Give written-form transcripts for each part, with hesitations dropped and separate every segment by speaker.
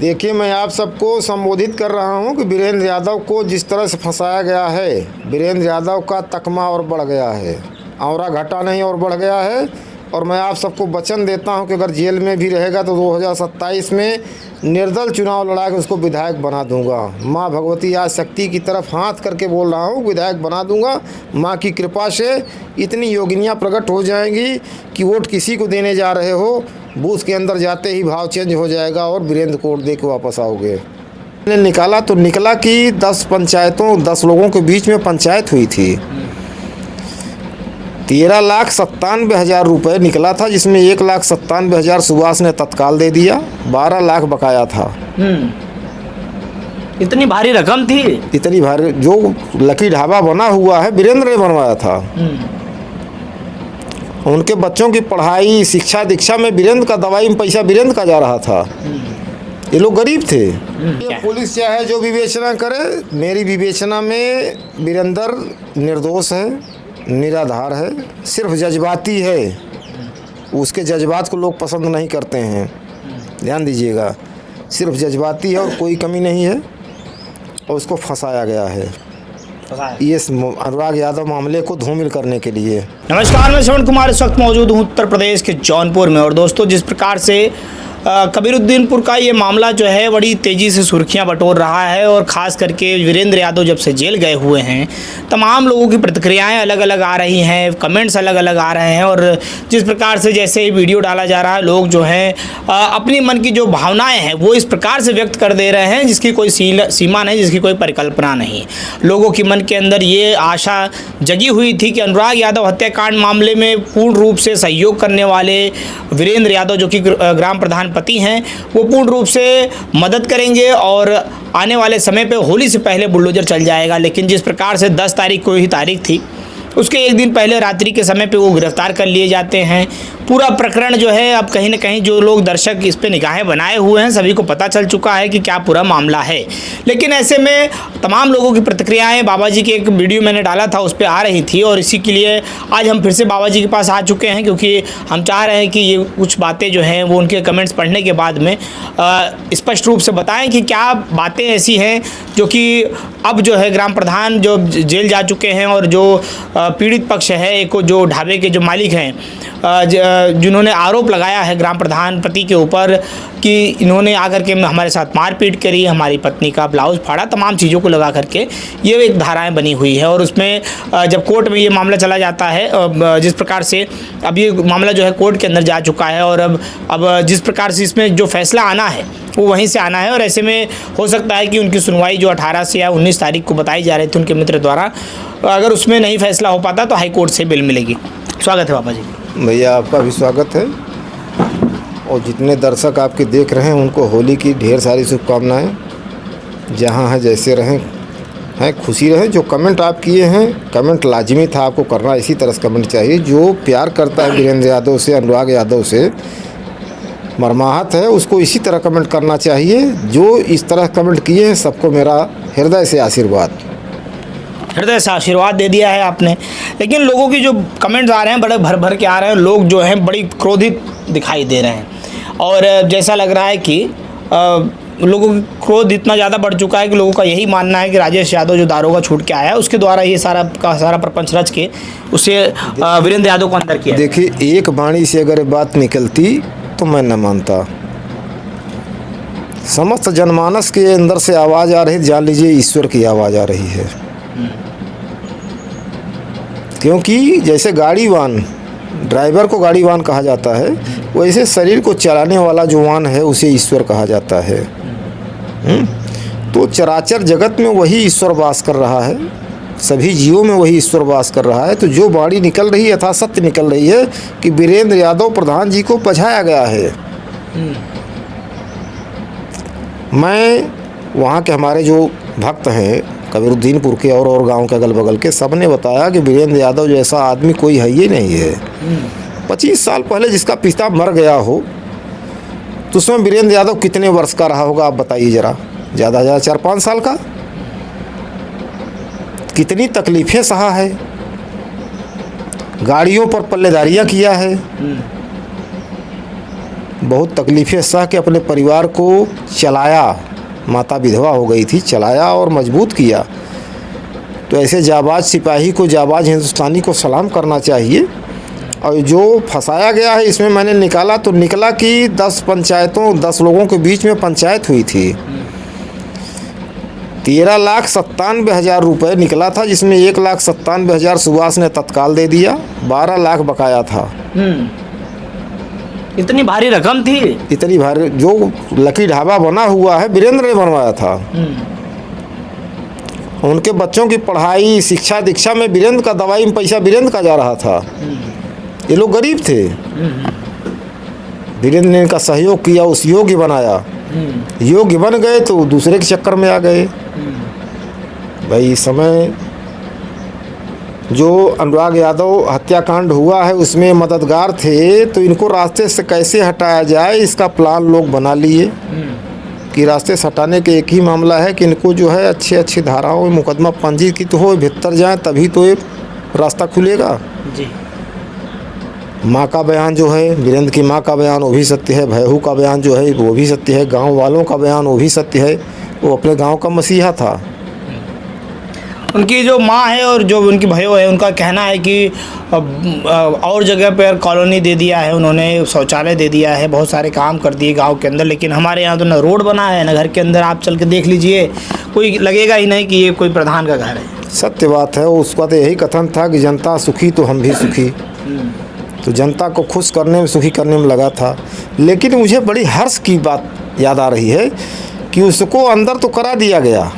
Speaker 1: देखिए, मैं आप सबको संबोधित कर रहा हूं कि वीरेंद्र यादव को जिस तरह से फंसाया गया है, वीरेंद्र यादव का तकमा और बढ़ गया है, औरा घटा नहीं और बढ़ गया है। और मैं आप सबको वचन देता हूं कि अगर जेल में भी रहेगा तो 2027 में निर्दल चुनाव लड़ा के उसको विधायक बना दूंगा। माँ भगवती आज शक्ति की तरफ हाथ करके बोल रहा हूँ, विधायक बना दूंगा। माँ की कृपा से इतनी योगिनियाँ प्रकट हो जाएंगी कि वोट किसी को देने जा रहे हो, बूथ के अंदर जाते ही भाव चेंज हो जाएगा और वीरेंद्र को वोट दे के वापस आओगे। मैंने निकाला तो निकला कि 10 पंचायतों 10 लोगों के बीच में पंचायत हुई थी। 13,97,000 रुपये निकला था, जिसमें 1,97,000 सुभाष ने तत्काल दे दिया, 12 लाख बकाया था।
Speaker 2: इतनी भारी रकम थी।
Speaker 1: इतनी भारी, जो लकी ढाबा बना हुआ है वीरेंद्र ने बनवाया था। उनके बच्चों की पढ़ाई शिक्षा दीक्षा में वीरेंद्र का, दवाई में पैसा वीरेंद्र का जा रहा था। ये लोग गरीब थे। ये पुलिस चाहे जो विवेचना करे, मेरी विवेचना में वीरेंद्र निर्दोष है, निराधार है, सिर्फ जज्बाती है। उसके जज्बात को लोग पसंद नहीं करते हैं, ध्यान दीजिएगा। सिर्फ जज्बाती है और कोई कमी नहीं है, और उसको फंसाया गया है ये अनुराग यादव मामले को धूमिल करने के लिए।
Speaker 2: नमस्कार, मैं श्रवण कुमार इस वक्त मौजूद हूँ उत्तर प्रदेश के जौनपुर में। और दोस्तों, जिस प्रकार से कबीरुद्दीनपुर का ये मामला जो है बड़ी तेज़ी से सुर्खियां बटोर रहा है, और ख़ास करके वीरेंद्र यादव जब से जेल गए हुए हैं तमाम लोगों की प्रतिक्रियाएं अलग अलग आ रही हैं, कमेंट्स अलग अलग आ रहे हैं। और जिस प्रकार से जैसे ही वीडियो डाला जा रहा है, लोग जो हैं अपनी मन की जो भावनाएं हैं वो इस प्रकार से व्यक्त कर दे रहे हैं जिसकी कोई सीमा नहीं, जिसकी कोई परिकल्पना नहीं। लोगों की मन के अंदर ये आशा जगी हुई थी कि अनुराग यादव हत्याकांड मामले में पूर्ण रूप से सहयोग करने वाले वीरेंद्र यादव, जो कि ग्राम प्रधान पति हैं, वो पूर्ण रूप से मदद करेंगे और आने वाले समय पे होली से पहले बुलडोजर चल जाएगा। लेकिन जिस प्रकार से 10 तारीख को ही तारीख थी, उसके एक दिन पहले रात्रि के समय पे वो गिरफ्तार कर लिए जाते हैं। पूरा प्रकरण जो है अब कहीं ना कहीं जो लोग दर्शक इस पे निगाहें बनाए हुए हैं, सभी को पता चल चुका है कि क्या पूरा मामला है। लेकिन ऐसे में तमाम लोगों की प्रतिक्रियाएं, बाबा जी के एक वीडियो मैंने डाला था उस पर आ रही थी, और इसी के लिए आज हम फिर से बाबा जी के पास आ चुके हैं, क्योंकि हम चाह रहे हैं कि ये कुछ बातें जो हैं वो उनके कमेंट्स पढ़ने के बाद में स्पष्ट रूप से बताएं कि क्या बातें ऐसी हैं जो कि अब जो है ग्राम प्रधान जो जेल जा चुके हैं, और जो पीड़ित पक्ष है, एक जो ढाबे के जो मालिक हैं, जिन्होंने आरोप लगाया है ग्राम प्रधान पति के ऊपर कि इन्होंने आकर के हमारे साथ मारपीट करी, हमारी पत्नी का ब्लाउज फाड़ा, तमाम चीज़ों को लगा करके ये एक धाराएं बनी हुई है। और उसमें जब कोर्ट में ये मामला चला जाता है, जिस प्रकार से अब ये मामला जो है कोर्ट के अंदर जा चुका है, और अब जिस प्रकार से इसमें जो फैसला आना है वो वहीं से आना है। और ऐसे में हो सकता है कि उनकी सुनवाई जो 18 से या 19 तारीख को बताई जा रही थी उनके मित्र द्वारा, अगर उसमें नहीं फैसला हो पाता तो हाई कोर्ट से बेल मिलेगी। स्वागत है बाबा जी।
Speaker 1: भैया आपका भी स्वागत है, और जितने दर्शक आपके देख रहे हैं उनको होली की ढेर सारी शुभकामनाएं। जहां हैं जैसे रहें, हैं खुशी रहें। जो कमेंट आप किए हैं, कमेंट लाजमी था आपको करना, इसी तरह से कमेंट चाहिए। जो प्यार करता है वीरेंद्र यादव से, अनुराग यादव से, मर्माहत है, उसको इसी तरह कमेंट करना चाहिए। जो इस तरह कमेंट किए हैं सबको मेरा हृदय से आशीर्वाद।
Speaker 2: हृदय से आशीर्वाद दे दिया है आपने। लेकिन लोगों की जो कमेंट्स आ रहे हैं बड़े भर भर के आ रहे हैं, लोग जो हैं बड़ी क्रोधित दिखाई दे रहे हैं, और जैसा लग रहा है कि लोगों की क्रोध इतना ज़्यादा बढ़ चुका है कि लोगों का यही मानना है कि राजेश यादव जो दारोगा छूट के आया है उसके द्वारा ये सारा का सारा प्रपंच रच के उसे वीरेंद्र यादव को अंदर किया।
Speaker 1: देखिए, एक वाणी से अगर बात निकलती तो मैं न मानता। समस्त जनमानस के अंदर से आवाज़ आ रही, जान लीजिए ईश्वर की आवाज़ आ रही है। क्योंकि जैसे गाड़ीवान, ड्राइवर को गाड़ीवान कहा जाता है, वैसे शरीर को चलाने वाला जो वाहन है उसे ईश्वर कहा जाता है। तो चराचर जगत में वही ईश्वर वास कर रहा है, सभी जीवों में वही ईश्वर वास कर रहा है। तो जो वाणी निकल रही है यथा सत्य निकल रही है कि वीरेंद्र यादव प्रधान जी को बचाया गया है। मैं वहाँ के हमारे जो भक्त हैं कबीरुद्दीनपुर के और गांव के अगल बगल के, सब ने बताया कि वीरेंद्र यादव जैसा आदमी कोई है ही नहीं है। 25 साल पहले जिसका पिता मर गया हो तो उसमें वीरेंद्र यादव कितने वर्ष का रहा होगा आप बताइए ज़रा। ज़्यादा 4-5 साल का। कितनी तकलीफ़ें सहा है, गाड़ियों पर पल्लेदारियाँ किया है, बहुत तकलीफ़ें सह के अपने परिवार को चलाया। माता विधवा हो गई थी, चलाया और मजबूत किया। तो ऐसे जाबाज सिपाही को, जाबाज हिंदुस्तानी को सलाम करना चाहिए। और जो फंसाया गया है इसमें मैंने निकाला तो निकला कि 10 पंचायतों, 10 लोगों के बीच में पंचायत हुई थी। 13,97,000 रुपये निकला था, जिसमें 1,97,000 सुभाष ने तत्काल दे दिया, 12 लाख बकाया था।
Speaker 2: इतनी भारी रकम थी?
Speaker 1: इतनी भारी, जो लकी ढाबा बना हुआ है वीरेंद्र ने बनवाया था। उनके बच्चों की पढ़ाई, शिक्षा दीक्षा में वीरेंद्र का, दवाई में पैसा वीरेंद्र का जा रहा था। ये लोग गरीब थे, वीरेंद्र ने इनका सहयोग किया, उस योग्य बनाया। योग्य बन गए तो दूसरे के चक्कर में आ गए। भाई इस समय जो अनुराग यादव हत्याकांड हुआ है उसमें मददगार थे, तो इनको रास्ते से कैसे हटाया जाए इसका प्लान लोग बना लिए। कि रास्ते से हटाने के एक ही मामला है कि इनको जो है अच्छी अच्छी धाराओं में मुकदमा पंजीकृत हो, भीतर जाए, तभी तो ये रास्ता खुलेगा।
Speaker 2: जी।
Speaker 1: माँ का बयान जो है, वीरेंद्र की माँ का बयान वो भी सत्य है, भैहू का बयान जो है वो भी सत्य है, गांव वालों का बयान वो भी सत्य है। वो अपने गांव का मसीहा था।
Speaker 2: उनकी जो माँ है और जो उनकी भयो है, उनका कहना है कि और जगह पर कॉलोनी दे दिया है उन्होंने, शौचालय दे दिया है, बहुत सारे काम कर दिए गांव के अंदर, लेकिन हमारे यहाँ तो ना रोड बना है ना घर के अंदर आप चल के देख लीजिए, कोई लगेगा ही नहीं कि ये कोई प्रधान का घर है।
Speaker 1: सत्य बात है। उसका तो यही कथन था कि जनता सुखी तो हम भी सुखी। तो जनता को खुश करने में, सुखी करने में लगा था। लेकिन मुझे बड़ी हर्ष की बात याद आ रही है कि उसको अंदर तो करा दिया गया।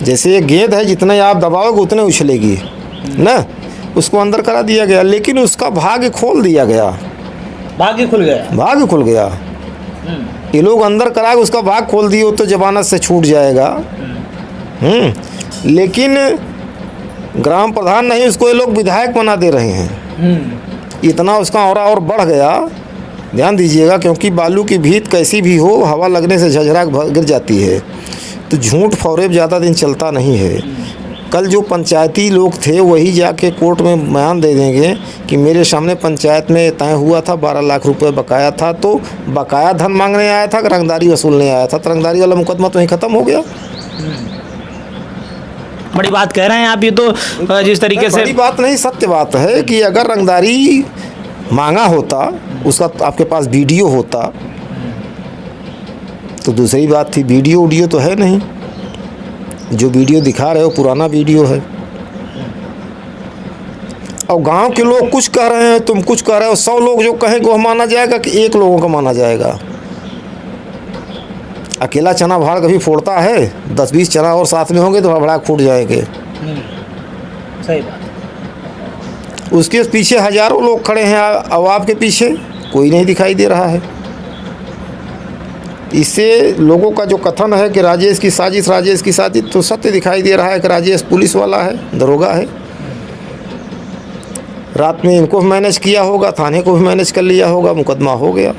Speaker 1: जैसे ये गेंद है, जितना आप दबाओगे उतने उछलेगी ना, उसको अंदर करा दिया गया, लेकिन उसका भाग्य खोल दिया गया।
Speaker 2: भाग्य खुल गया?
Speaker 1: भाग्य खुल गया। ये लोग अंदर करा के उसका भाग खोल दिए तो जमानत से छूट जाएगा। लेकिन ग्राम प्रधान नहीं, उसको ये लोग विधायक बना दे रहे हैं। इतना उसका औरा और बढ़ गया। ध्यान दीजिएगा, क्योंकि बालू की भीत कैसी भी हो, हवा लगने से झझरा गिर जाती है। तो झूठ फौरेब ज़्यादा दिन चलता नहीं है। कल जो पंचायती लोग थे वही जाके कोर्ट में बयान दे देंगे कि मेरे सामने पंचायत में तय हुआ था, 12 लाख रुपए बकाया था, तो बकाया धन मांगने आया था, रंगदारी वसूलने आया था। तो रंगदारी वाला मुकदमा तो वहीं ख़त्म हो गया।
Speaker 2: बड़ी बात कह रहे हैं आप। ये तो जिस तरीके से,
Speaker 1: बड़ी बात नहीं, सत्य बात है कि अगर रंगदारी मांगा होता, उसका आपके पास वीडियो होता तो दूसरी बात थी। वीडियो तो है नहीं, जो वीडियो दिखा रहे हो पुराना वीडियो है। और गांव के लोग कुछ कह रहे हैं, तुम कुछ कह रहे हो। 100 लोग जो कहेंगे वो माना जाएगा कि 1 लोगों का माना जाएगा? अकेला चना भाड़ कभी फोड़ता है? 10-20 चना और साथ में होंगे तो भड़ाक फूट जाएंगे।
Speaker 2: सही बात।
Speaker 1: उसके पीछे हजारों लोग खड़े हैं, अब आपके पीछे कोई नहीं दिखाई दे रहा है। इससे लोगों का जो कथन है कि राजेश की साजिश, राजेश की साजिश, तो सत्य दिखाई दे रहा है कि राजेश पुलिस वाला है, दरोगा है। रात में इनको भी मैनेज किया होगा, थाने को भी मैनेज कर लिया होगा, मुकदमा हो गया।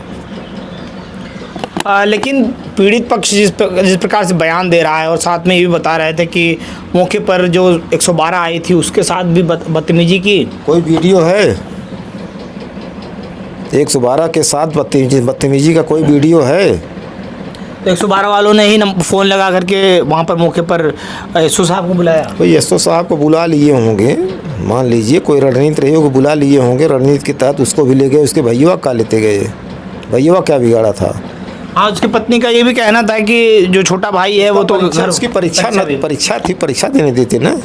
Speaker 2: लेकिन पीड़ित पक्ष जिस प्रकार से बयान दे रहा है और साथ में ये भी बता रहे थे कि मौके पर जो 112 आई थी उसके साथ भी बदतमीजी की।
Speaker 1: कोई वीडियो है? 112 के साथ बदतमीजी का कोई वीडियो है?
Speaker 2: तो 112 वालों ने ही फ़ोन लगा करके वहाँ पर मौके पर एसओ साहब को बुलाया।
Speaker 1: कोई एसओ साहब को बुला लिए होंगे, मान लीजिए कोई रणनीति रही होगी, बुला लिए होंगे। रणनीति के तहत उसको भी ले गए। उसके भैया का लेते गए। भैया क्या बिगाड़ा था?
Speaker 2: हाँ, उसकी पत्नी का ये भी कहना था कि जो छोटा भाई है वो तो
Speaker 1: उसकी परीक्षा थी, परीक्षा देने देते ना।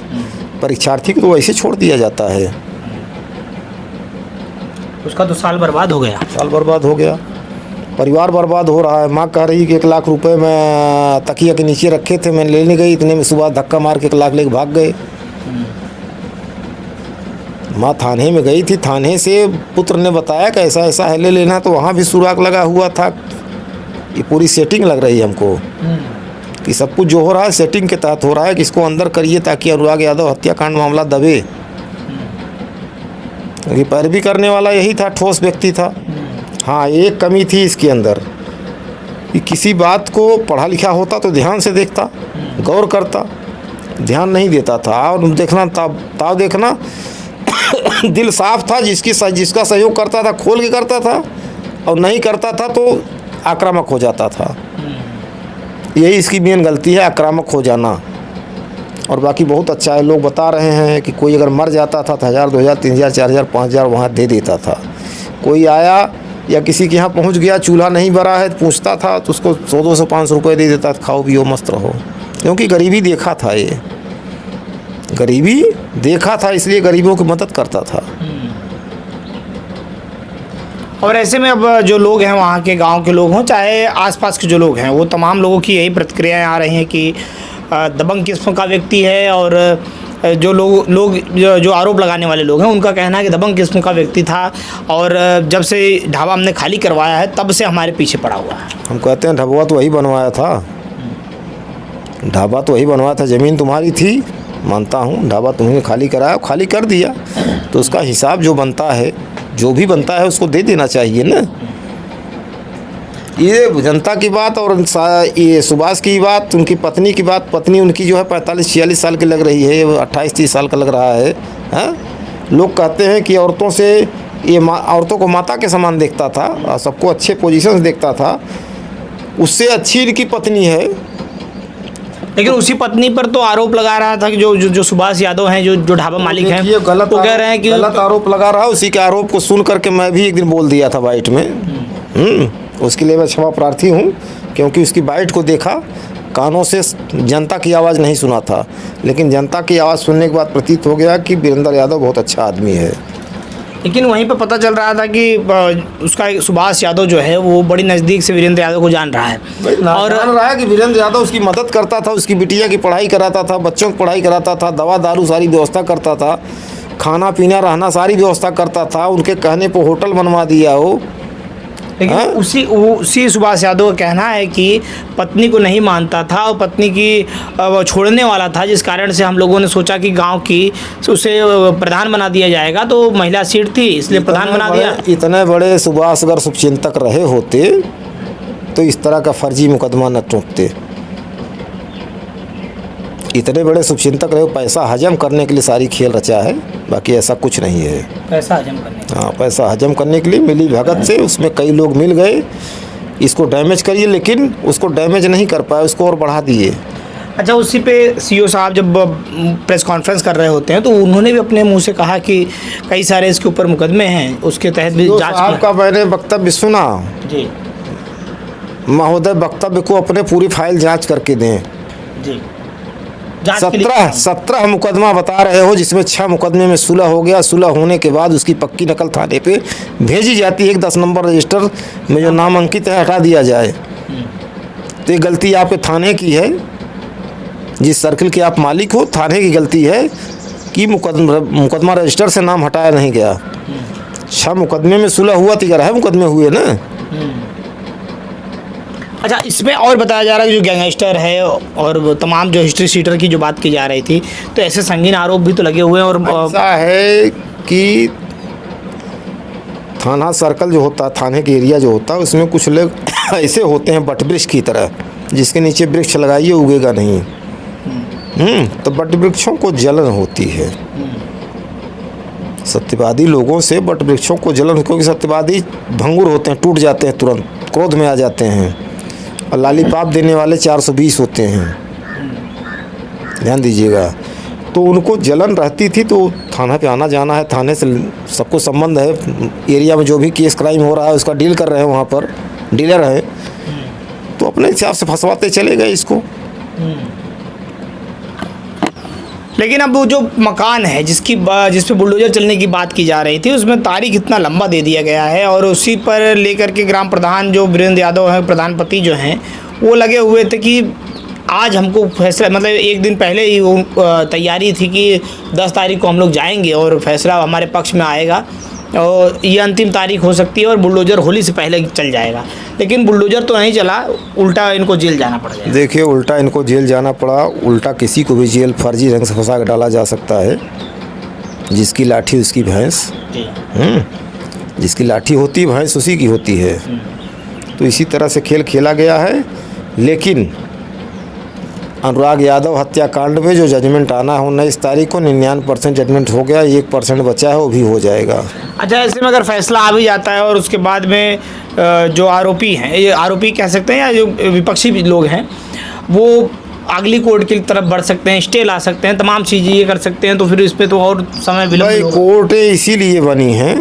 Speaker 1: परीक्षार्थी को तो वैसे छोड़ दिया जाता है।
Speaker 2: उसका तो साल बर्बाद हो गया।
Speaker 1: साल बर्बाद हो गया, परिवार बर्बाद हो रहा है। माँ कह रही कि 1 लाख रुपए मैं तकिया के नीचे रखे थे, मैं लेने गई, इतने में सुबह धक्का मार के 1 लाख लेके भाग गए। माँ थाने में गई थी, थाने से पुत्र ने बताया कि ऐसा ऐसा है, ले लेना। तो वहाँ भी सुराग लगा हुआ था। ये पूरी सेटिंग लग रही है हमको कि सब कुछ जो हो रहा है सेटिंग के तहत हो रहा है कि इसको अंदर करिए ताकि अनुराग यादव हत्याकांड मामला दबे। क्योंकि पैरवी करने वाला यही था, ठोस व्यक्ति था। हाँ, एक कमी थी इसके अंदर कि किसी बात को पढ़ा लिखा होता तो ध्यान से देखता, गौर करता, ध्यान नहीं देता था। और देखना ताव देखना दिल साफ था, जिसका सहयोग करता था खोल के करता था, और नहीं करता था तो आक्रामक हो जाता था। यही इसकी मेन गलती है, आक्रामक हो जाना। और बाकी बहुत अच्छा है। लोग बता रहे हैं कि कोई अगर मर जाता था तो 1000, 2000, 3000, 4000, 5000 वहाँ दे देता था। कोई आया या किसी के यहाँ पहुँच गया, चूल्हा नहीं भरा है तो पूछता था तो उसको 100, 200, 500 रुपये दे देता था, खाओ पियो मस्त रहो। क्योंकि गरीबी देखा था, ये गरीबी देखा था, इसलिए गरीबों की मदद करता था।
Speaker 2: और ऐसे में अब जो लोग हैं वहाँ के गांव के लोग हों चाहे आसपास के जो लोग हैं, वो तमाम लोगों की यही प्रतिक्रियाएं आ रही हैं कि दबंग किस्म का व्यक्ति है। और जो लोग जो आरोप लगाने वाले लोग हैं उनका कहना है कि दबंग किस्म का व्यक्ति था और जब से ढाबा हमने खाली करवाया है तब से हमारे पीछे पड़ा हुआ है।
Speaker 1: हम कहते हैं ढाबा तो वही बनवाया था, ढाबा तो वही बनवाया था। ज़मीन तुम्हारी थी, मानता हूँ, ढाबा तुमने खाली कराया, खाली कर दिया तो उसका हिसाब जो बनता है, जो भी बनता है उसको दे देना चाहिए ना। ये जनता की बात और ये सुभाष की बात, उनकी पत्नी की बात। पत्नी उनकी जो है 45-46 साल की लग रही है, 28-30 साल का लग रहा है। हाँ, लोग कहते हैं कि औरतों से ये औरतों को माता के समान देखता था और सबको अच्छे पोजीशन से देखता था। उससे अच्छी इनकी पत्नी है।
Speaker 2: लेकिन उसी पत्नी पर तो आरोप लगा रहा था कि जो सुभाष यादव हैं, जो ढाबा मालिक हैं,
Speaker 1: ये गलत
Speaker 2: वो कह रहे हैं कि
Speaker 1: गलत आरोप लगा रहा है। उसी के आरोप को सुन करके मैं भी एक दिन बोल दिया था बाइट में। उसके लिए मैं क्षमा प्रार्थी हूँ, क्योंकि उसकी बाइट को देखा, कानों से जनता की आवाज़ नहीं सुना था। लेकिन जनता की आवाज़ सुनने के बाद प्रतीत हो गया कि वीरेंद्र यादव बहुत अच्छा आदमी है।
Speaker 2: लेकिन वहीं पर पता चल रहा था कि उसका सुभाष यादव जो है वो बड़ी नज़दीक से वीरेंद्र यादव को जान रहा है
Speaker 1: और जान रहा है कि वीरेंद्र यादव उसकी मदद करता था, उसकी बिटिया की पढ़ाई कराता था, बच्चों की पढ़ाई कराता था, दवा दारू सारी व्यवस्था करता था, खाना पीना रहना सारी व्यवस्था करता था। उनके कहने पर होटल बनवा दिया हो।
Speaker 2: लेकिन उसी सुभाष यादव का कहना है कि पत्नी को नहीं मानता था और पत्नी की छोड़ने वाला था, जिस कारण से हम लोगों ने सोचा कि गांव की उसे प्रधान बना दिया जाएगा। तो महिला सीट थी इसलिए प्रधान बना दिया।
Speaker 1: इतने बड़े सुभाष अगर शुभचिंतक रहे होते तो इस तरह का फर्जी मुकदमा न टूटते। इतने बड़े शुभचिंतक रहे, पैसा हजम करने के लिए सारी खेल रचा है, बाकी ऐसा कुछ नहीं है।
Speaker 2: पैसा हजम करने,
Speaker 1: हाँ, पैसा हजम करने के लिए मिली भगत से उसमें कई लोग मिल गए, इसको डैमेज करिए, लेकिन उसको डैमेज नहीं कर पाए, उसको और बढ़ा दिए।
Speaker 2: अच्छा, उसी पे सीओ साहब जब प्रेस कॉन्फ्रेंस कर रहे होते हैं तो उन्होंने भी अपने मुंह से कहा कि कई सारे इसके ऊपर मुकदमे हैं, उसके तहत भी जांच की।
Speaker 1: आपका मैंने वक्तव्य सुना
Speaker 2: जी
Speaker 1: महोदय, वक्तव्य को अपने पूरी फाइल जांच करके दें
Speaker 2: जी।
Speaker 1: 17 मुकदमा बता रहे हो, जिसमें 6 मुकदमे में सुलह हो गया। सुलह होने के बाद उसकी पक्की नकल थाने पे भेजी जाती है। 10 नंबर रजिस्टर में जो नाम अंकित है हटा दिया जाए। तो ये गलती आपके थाने की है, जिस सर्किल के आप मालिक हो, थाने की गलती है कि मुकदमा रजिस्टर से नाम हटाया नहीं गया। 6 मुकदमे में सुलह हुआ तो 11 मुकदमे हुए ना।
Speaker 2: अच्छा, इसमें और बताया जा रहा है कि जो गैंगस्टर है और तमाम जो हिस्ट्री शीटर की जो बात की जा रही थी, तो ऐसे संगीन आरोप भी तो लगे हुए हैं। और
Speaker 1: ऐसा है कि थाना सर्कल जो होता है, थाने के एरिया जो होता है, उसमें कुछ लोग ऐसे होते हैं बट वृक्ष की तरह, जिसके नीचे वृक्ष लगाइए उगेगा नहीं। तो बट वृक्षों को जलन होती है। सत्यवादी लोगों से बट वृक्षों को जलन, क्योंकि सत्यवादी भंगुर होते हैं, टूट जाते हैं, तुरंत क्रोध में आ जाते हैं। और लालीपाप देने वाले 420 होते हैं, ध्यान दीजिएगा। तो उनको जलन रहती थी, तो थाना पे आना जाना है, थाने से सबको संबंध है। एरिया में जो भी केस क्राइम हो रहा है उसका डील कर रहे हैं, वहाँ पर डीलर है, तो अपने हिसाब से फंसवाते चले गए इसको।
Speaker 2: लेकिन अब वो जो मकान है जिस पे बुलडोजर चलने की बात की जा रही थी, उसमें तारीख इतना लंबा दे दिया गया है और उसी पर लेकर के ग्राम प्रधान जो वीरेंद्र यादव हैं, प्रधानपति जो हैं, वो लगे हुए थे कि आज हमको फैसला, मतलब एक दिन पहले ही वो तैयारी थी कि 10 तारीख को हम लोग जाएंगे और फैसला हमारे पक्ष में आएगा और ये अंतिम तारीख हो सकती है और बुलडोजर होली से पहले चल जाएगा। लेकिन बुलडोजर तो नहीं चला, उल्टा इनको जेल जाना पड़ जाएगा।
Speaker 1: देखिए, उल्टा इनको जेल जाना पड़ा। उल्टा किसी को भी जेल फर्जी रंग से फंसा कर डाला जा सकता है। जिसकी लाठी उसकी भैंस, जिसकी लाठी होती है भैंस उसी की होती है। तो इसी तरह से खेल खेला गया है। लेकिन अनुराग यादव हत्याकांड में जो जजमेंट आना है 19 तारीख को 99% जजमेंट हो गया, 1% बचा है, वो भी हो जाएगा।
Speaker 2: अच्छा, ऐसे में अगर फैसला आ भी जाता है और उसके बाद में जो आरोपी हैं, ये आरोपी कह सकते हैं या जो विपक्षी भी लोग हैं, वो अगली कोर्ट की तरफ बढ़ सकते हैं, स्टे ला सकते हैं, तमाम चीज़ें ये कर सकते हैं, तो फिर इस पर तो और समय
Speaker 1: भाई
Speaker 2: विलंब होगा।
Speaker 1: कोर्टें इसीलिए बनी हैं,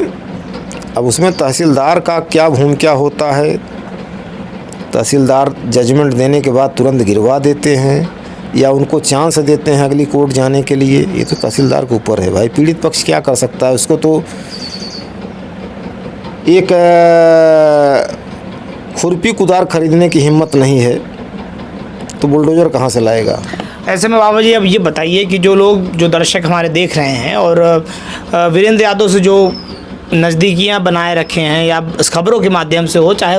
Speaker 1: अब उसमें तहसीलदार का क्या भूमिका होता है। तहसीलदार जजमेंट देने के बाद तुरंत गिरवा देते हैं या उनको चांस देते हैं अगली कोर्ट जाने के लिए, ये तो तहसीलदार के ऊपर है भाई। पीड़ित पक्ष क्या कर सकता है, उसको तो एक खुरपी कुदार खरीदने की हिम्मत नहीं है, तो बुलडोज़र कहाँ से लाएगा।
Speaker 2: ऐसे में बाबा जी अब ये बताइए कि जो लोग, जो दर्शक हमारे देख रहे हैं और वीरेंद्र यादव से जो नज़दीकियाँ बनाए रखे हैं या इस खबरों के माध्यम से हो, चाहे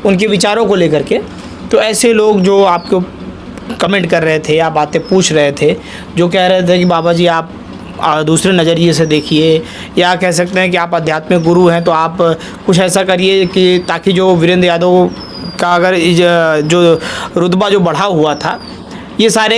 Speaker 2: उनके विचारों को लेकर के, तो ऐसे लोग जो आपको कमेंट कर रहे थे या बातें पूछ रहे थे, जो कह रहे थे कि बाबा जी आप दूसरे नज़रिए से देखिए, या कह सकते हैं कि आप आध्यात्मिक गुरु हैं तो आप कुछ ऐसा करिए कि ताकि जो वीरेंद्र यादव का अगर जो रुतबा जो बढ़ा हुआ था, ये सारे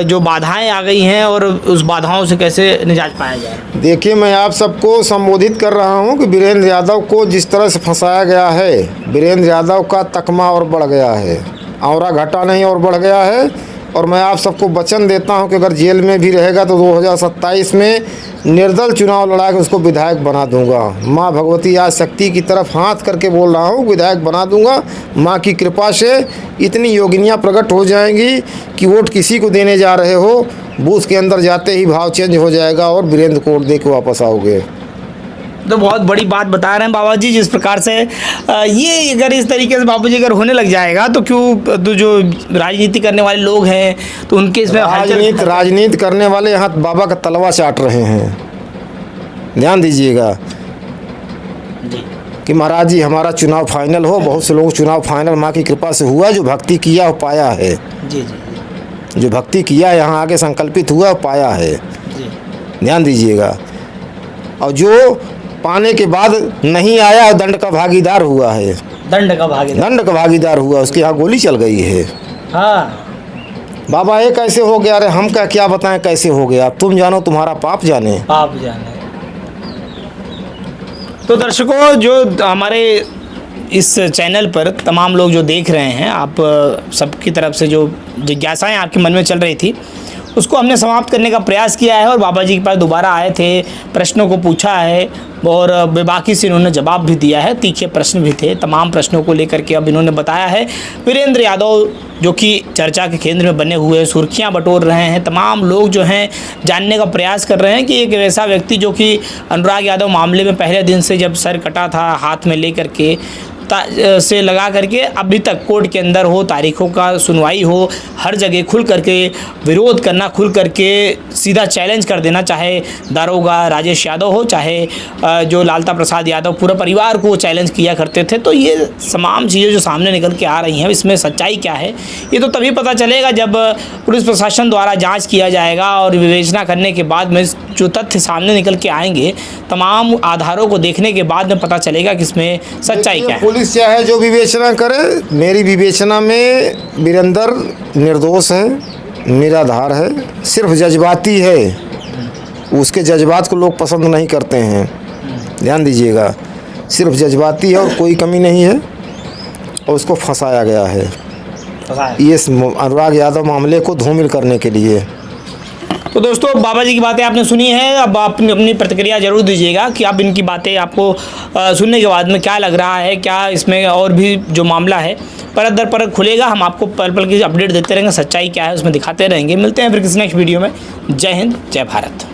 Speaker 2: जो बाधाएं आ गई हैं और उस बाधाओं से कैसे निजात पाया जाए।
Speaker 1: देखिए, मैं आप सबको संबोधित कर रहा हूं कि वीरेंद्र यादव को जिस तरह से फंसाया गया है, वीरेंद्र यादव का तकमा और बढ़ गया है, औरा घटा नहीं और बढ़ गया है। और मैं आप सबको वचन देता हूं कि अगर जेल में भी रहेगा तो 2027 में निर्दल चुनाव लड़ा के उसको विधायक बना दूंगा। माँ भगवती आज शक्ति की तरफ हाथ करके बोल रहा हूँ, विधायक बना दूंगा। माँ की कृपा से इतनी योगिनियाँ प्रकट हो जाएंगी कि वोट किसी को देने जा रहे हो, बूथ के अंदर जाते ही भाव चेंज हो जाएगा और वीरेंद्र को वोट दे के वापस आओगे।
Speaker 2: तो बहुत बड़ी बात बता रहे हैं बाबा जी, जिस प्रकार से ये अगर इस तरीके से बाबू जी अगर होने लग जाएगा तो क्यों, तो जो राजनीति करने वाले लोग हैं तो उनके इसमें
Speaker 1: राजनीति करने वाले यहाँ बाबा का तलवा चाट रहे हैं। ध्यान दीजिएगा कि महाराज जी हमारा चुनाव फाइनल हो। बहुत से लोग चुनाव फाइनल माँ की कृपा से हुआ, जो भक्ति किया हो पाया है।
Speaker 2: जी जी,
Speaker 1: जो भक्ति किया यहाँ आगे संकल्पित हुआ पाया है। ध्यान दीजिएगा। और जो पाने के बाद नहीं आया, दंड का भागीदार हुआ है।
Speaker 2: दंड का भागीदार
Speaker 1: हुआ, उसके यहाँ गोली चल गई है।
Speaker 2: हाँ
Speaker 1: बाबा ये कैसे हो गया? अरे हम क्या बताएं कैसे हो गया, तुम जानो, तुम्हारा पाप जाने।
Speaker 2: तो दर्शकों, जो हमारे इस चैनल पर तमाम लोग जो देख रहे हैं, आप सबकी तरफ से जो जिज्ञासाएं आपके मन में चल रही थी, उसको हमने समाप्त करने का प्रयास किया है और बाबा जी के पास दोबारा आए थे, प्रश्नों को पूछा है और बेबाकी से इन्होंने जवाब भी दिया है। तीखे प्रश्न भी थे, तमाम प्रश्नों को लेकर के अब इन्होंने बताया है। वीरेंद्र यादव जो कि चर्चा के केंद्र में बने हुए, सुर्खियां बटोर रहे हैं, तमाम लोग जो हैं जानने का प्रयास कर रहे हैं कि एक ऐसा व्यक्ति जो कि अनुराग यादव मामले में पहले दिन से जब सर कटा था हाथ में ले करके से लगा करके अभी तक कोर्ट के अंदर हो, तारीखों का सुनवाई हो, हर जगह खुल करके विरोध करना, खुल करके सीधा चैलेंज कर देना, चाहे दारोगा राजेश यादव हो, चाहे जो लालता प्रसाद यादव, पूरा परिवार को चैलेंज किया करते थे। तो ये तमाम चीज़ें जो सामने निकल के आ रही हैं, इसमें सच्चाई क्या है ये तो तभी पता चलेगा जब पुलिस प्रशासन द्वारा जाँच किया जाएगा और विवेचना करने के बाद में जो तथ्य सामने निकल के आएंगे, तमाम आधारों को देखने के बाद में पता चलेगा कि इसमें सच्चाई क्या है।
Speaker 1: पुलिस चाहे जो विवेचना करे, मेरी विवेचना में वीरेंद्र निर्दोष है, निराधार है, सिर्फ जज्बाती है। उसके जज्बात को लोग पसंद नहीं करते हैं। ध्यान दीजिएगा, सिर्फ जज्बाती है और कोई कमी नहीं है और उसको फंसाया गया है ये अनुराग यादव मामले को धूमिल करने के लिए।
Speaker 2: तो दोस्तों, बाबा जी की बातें आपने सुनी है। अब आप अपनी प्रतिक्रिया जरूर दीजिएगा कि अब इनकी बातें आपको सुनने के बाद में क्या लग रहा है, क्या इसमें और भी जो मामला है परत दर परत खुलेगा। हम आपको पल पल की अपडेट देते रहेंगे, सच्चाई क्या है उसमें दिखाते रहेंगे। मिलते हैं फिर किसी नेक्स्ट वीडियो में। जय हिंद, जय भारत।